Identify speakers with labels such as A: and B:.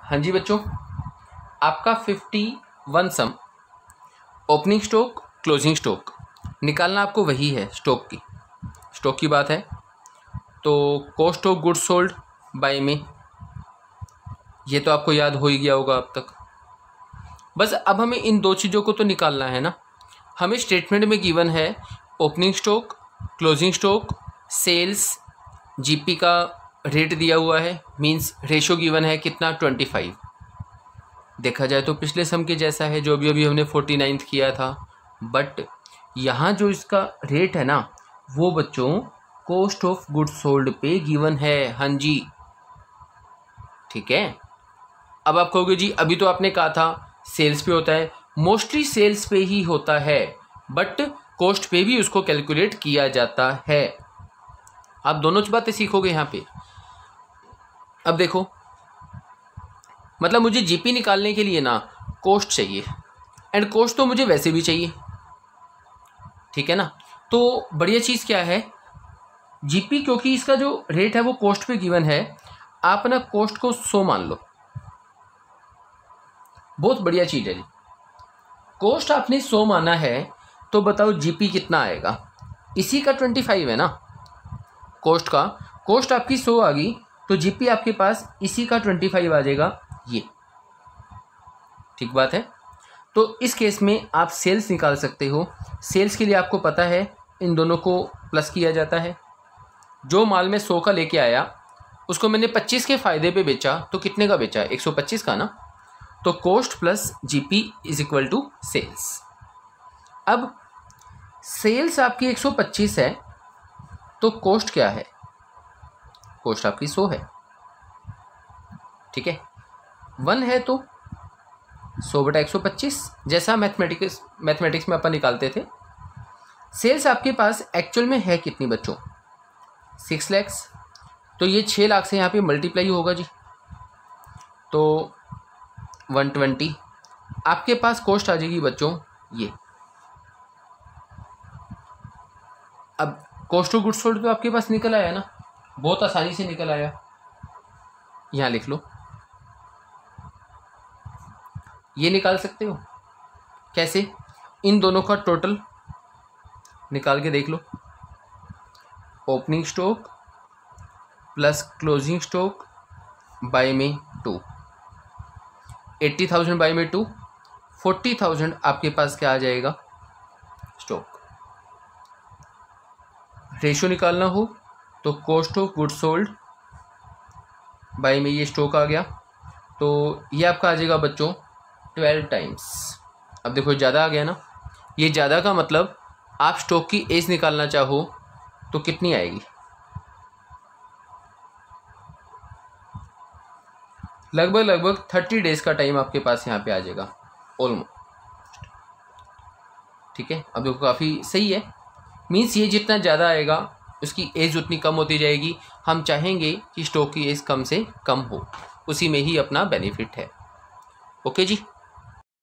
A: हाँ जी बच्चों, आपका 51 सम ओपनिंग स्टॉक क्लोजिंग स्टॉक निकालना आपको वही है। स्टॉक की बात है तो cost of goods sold by में, ये तो आपको याद हो ही गया होगा अब तक। बस अब हमें इन दो चीज़ों को तो निकालना है ना। हमें स्टेटमेंट में गिवन है opening stock closing stock sales, GP का रेट दिया हुआ है, मींस रेशो गिवन है कितना 25। देखा जाए तो पिछले सम के जैसा है जो अभी हमने 49 किया था, बट यहाँ जो इसका रेट है ना वो बच्चों कॉस्ट ऑफ गुड्स सोल्ड पे गिवन है। हाँ जी, ठीक है। अब आप कहोगे जी अभी तो आपने कहा था सेल्स पे होता है, मोस्टली सेल्स पे ही होता है, बट कॉस्ट पे भी उसको कैलकुलेट किया जाता है। आप दोनों बातें सीखोगे यहाँ पे। अब देखो, मतलब मुझे जीपी निकालने के लिए ना कॉस्ट चाहिए, एंड कॉस्ट तो मुझे वैसे भी चाहिए, ठीक है ना। तो बढ़िया चीज़ क्या है, जीपी, क्योंकि इसका जो रेट है वो कॉस्ट पे गिवन है, आप ना कॉस्ट को 100 मान लो। बहुत बढ़िया चीज़ है जी। कॉस्ट आपने 100 माना है तो बताओ जीपी कितना आएगा। इसी का 25 है ना कॉस्ट का। कॉस्ट आपकी 100 आ गई तो जीपी आपके पास इसी का 25 आ जाएगा, ये ठीक बात है। तो इस केस में आप सेल्स निकाल सकते हो। सेल्स के लिए आपको पता है इन दोनों को प्लस किया जाता है। जो माल में 100 का लेके आया उसको मैंने 25 के फ़ायदे पे बेचा तो कितने का बेचा, 125 का ना। तो cost plus GP is equal to sales. अब सेल्स आपकी 125 है तो कॉस्ट क्या है, कॉस्ट आपकी 100 है, ठीक है। 1 है तो 100/125, जैसा मैथमेटिक्स में अपन निकालते थे। सेल्स आपके पास एक्चुअल में है कितनी बच्चों, 6 लाख। तो ये 6 लाख से यहाँ पे मल्टीप्लाई होगा जी, तो 120 आपके पास कॉस्ट आ जाएगी बच्चों ये। अब कॉस्ट ऑफ गुड्स सोल्ड तो आपके पास निकल आया ना, बहुत आसानी से निकल आया। यहाँ लिख लो, ये निकाल सकते हो। कैसे, इन दोनों का टोटल निकाल के देख लो। Opening stock plus closing stock by में 2, 80,000 बाय में 2, 40,000 आपके पास क्या आ जाएगा स्टॉक। रेशो निकालना हो तो cost of goods sold by में ये स्टॉक आ गया, तो ये आपका आ जाएगा बच्चों 12 टाइम्स। अब देखो ज़्यादा आ गया ना, ये ज़्यादा का मतलब आप स्टॉक की एज निकालना चाहो तो कितनी आएगी, लगभग 30 डेज का टाइम आपके पास यहाँ पे आ जाएगा ऑलमोस्ट, ठीक है। अब देखो काफ़ी सही है, मीन्स ये जितना ज़्यादा आएगा उसकी एज उतनी कम होती जाएगी। हम चाहेंगे कि स्टॉक की एज कम से कम हो, उसी में ही अपना बेनिफिट है। ओके जी।